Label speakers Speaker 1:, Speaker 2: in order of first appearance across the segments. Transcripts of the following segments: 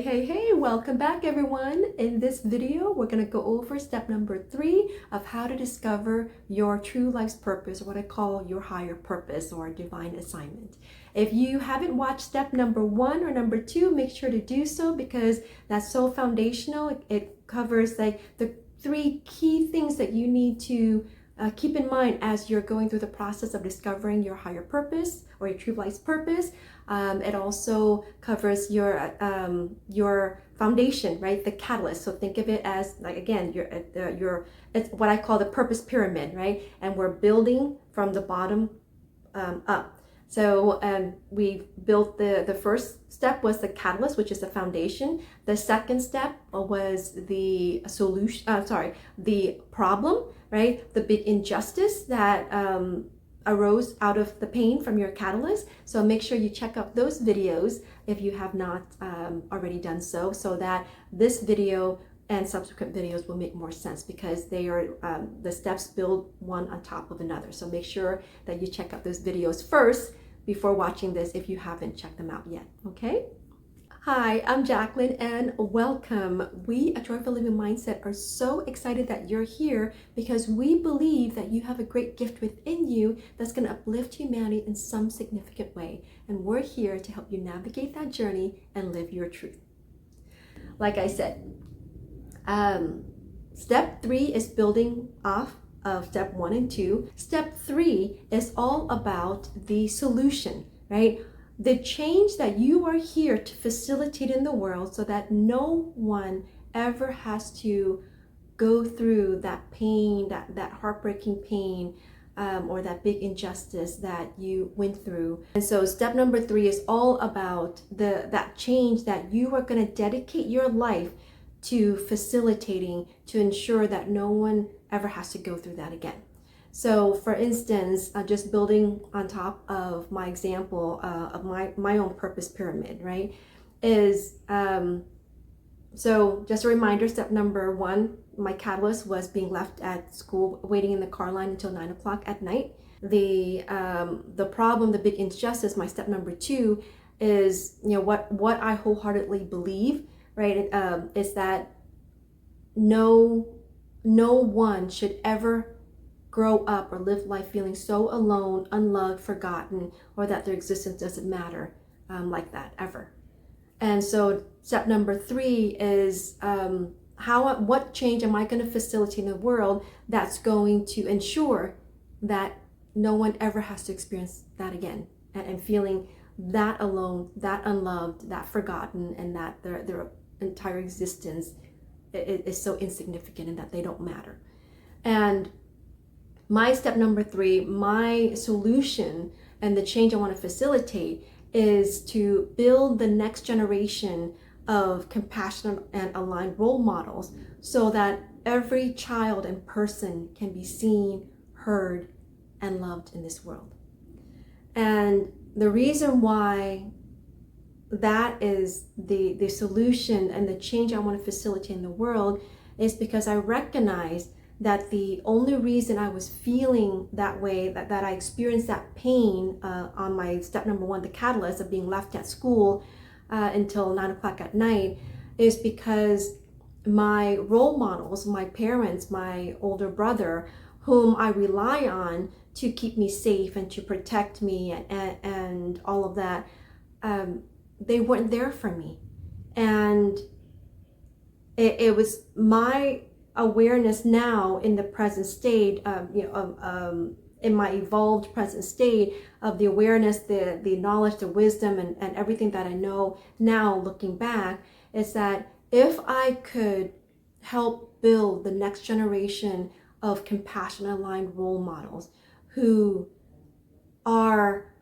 Speaker 1: Hey, welcome back everyone. In this video, we're going to go over step number 3 of how to discover your true life's purpose, or what I call your higher purpose or divine assignment. If you haven't watched step number 1 or number 2, make sure to do so because that's so foundational. It covers like the 3 key things that you need to keep in mind as you're going through the process of discovering your higher purpose or your true life's purpose. It also covers your foundation, right? The catalyst. So think of it as, like, again, it's what I call the purpose pyramid, right? And we're building from the bottom up. So we built the first step was the catalyst, which is the foundation. The second step was the solution, the problem, right? The big injustice that arose out of the pain from your catalyst. So make sure you check out those videos if you have not already done so that this video and subsequent videos will make more sense because they are the steps build one on top of another. So make sure that you check out those videos first before watching this if you haven't checked them out yet, okay? Hi, I'm Jacqueline and welcome. We at Joyful Living Mindset are so excited that you're here because we believe that you have a great gift within you that's going to uplift humanity in some significant way. And we're here to help you navigate that journey and live your truth. Like I said, step 3 is building off of step 1 and 2. Step 3 is all about the solution, right? The change that you are here to facilitate in the world so that no one ever has to go through that pain, that heartbreaking pain, or that big injustice that you went through. And so step number 3 is all about that change that you are going to dedicate your life to facilitating, to ensure that no one ever has to go through that again. So for instance, just building on top of my example of my own purpose pyramid, right, is, so just a reminder, step number 1, my catalyst was being left at school, waiting in the car line until 9 o'clock at night. The problem, the big injustice, my step number 2 is, what I wholeheartedly believe, right, is that no one should ever grow up or live life feeling so alone, unloved, forgotten, or that their existence doesn't matter like that ever. And so step number 3 is what change am I going to facilitate in the world that's going to ensure that no one ever has to experience that again, and feeling that alone, that unloved, that forgotten, and that their entire existence is so insignificant and that they don't matter. And my step number 3, my solution and the change I want to facilitate is to build the next generation of compassionate and aligned role models so that every child and person can be seen, heard, and loved in this world. And the reason why that is the solution and the change I want to facilitate in the world is because I recognize that the only reason I was feeling that way, that I experienced that pain on my step number 1, the catalyst of being left at school until 9 o'clock at night, is because my role models, my parents, my older brother, whom I rely on to keep me safe and to protect me and all of that, they weren't there for me. And it was my awareness now in the present state, in my evolved present state of the awareness, the knowledge, the wisdom, and everything that I know now looking back, is that if I could help build the next generation of compassionate aligned role models who are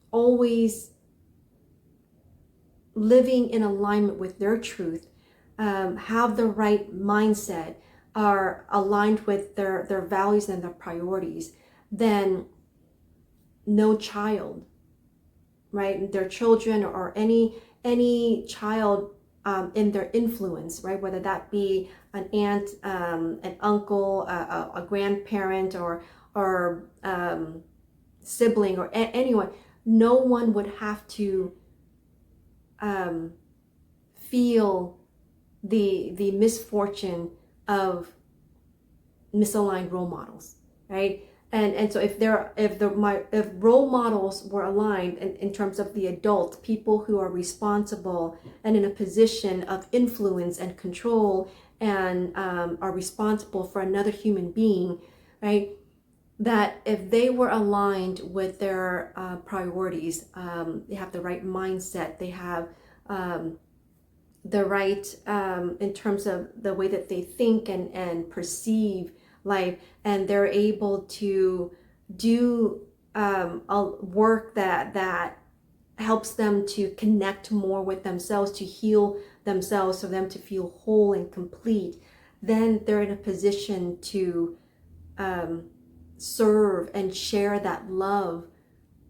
Speaker 1: always living in alignment with their truth, have the right mindset, are aligned with their values and their priorities, then no child, right, their children or any child in their influence, right, whether that be an aunt, an uncle, a grandparent, or sibling, or anyone, no one would have to feel the misfortune of misaligned role models, right? And so if role models were aligned in terms of the adult people who are responsible and in a position of influence and control and are responsible for another human being, right? That if they were aligned with their priorities, they have the right mindset, they have the right in terms of the way that they think and perceive life, and they're able to do a work that helps them to connect more with themselves, to heal themselves, for them to feel whole and complete, then they're in a position to serve and share that love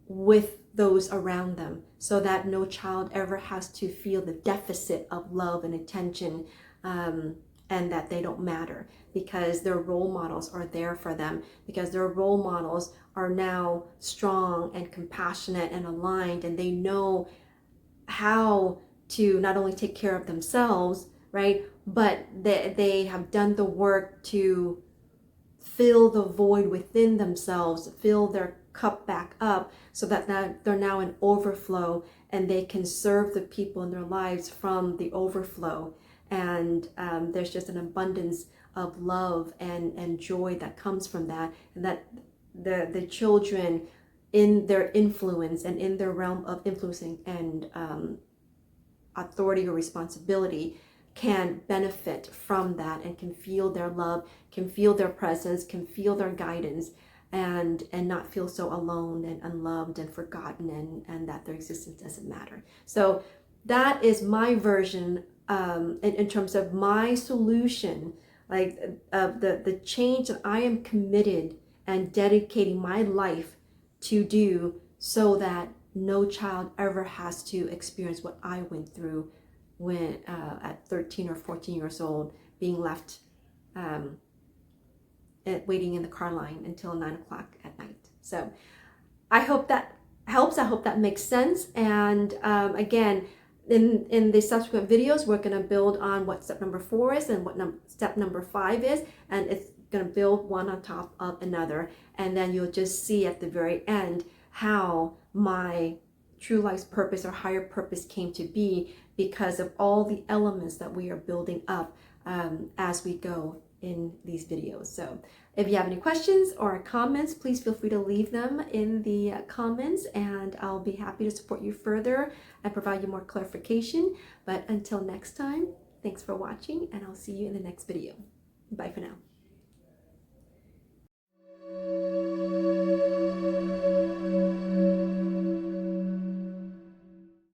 Speaker 1: with those around them, so that no child ever has to feel the deficit of love and attention, and that they don't matter, because their role models are there for them, because their role models are now strong and compassionate and aligned, and they know how to not only take care of themselves, right, but they have done the work to fill the void within themselves, fill their cup back up, so that they're now in overflow, and they can serve the people in their lives from the overflow. And there's just an abundance of love and joy that comes from that, and that the children in their influence and in their realm of influencing and authority or responsibility can benefit from that, and can feel their love, can feel their presence, can feel their guidance, and not feel so alone and unloved and forgotten, and that their existence doesn't matter. So that is my version in terms of my solution, like the change that I am committed and dedicating my life to do, so that no child ever has to experience what I went through when at 13 or 14 years old, being left waiting in the car line until 9 o'clock at night. So I hope that helps. I hope that makes sense. And again, in the subsequent videos, we're going to build on what step number 4 is and what step number 5 is, and it's going to build one on top of another. And then you'll just see at the very end how my true life's purpose or higher purpose came to be, because of all the elements that we are building up as we go in these videos. So if you have any questions or comments, please feel free to leave them in the comments, and I'll be happy to support you further and provide you more clarification. But until next time, thanks for watching, and I'll see you in the next video. Bye for now.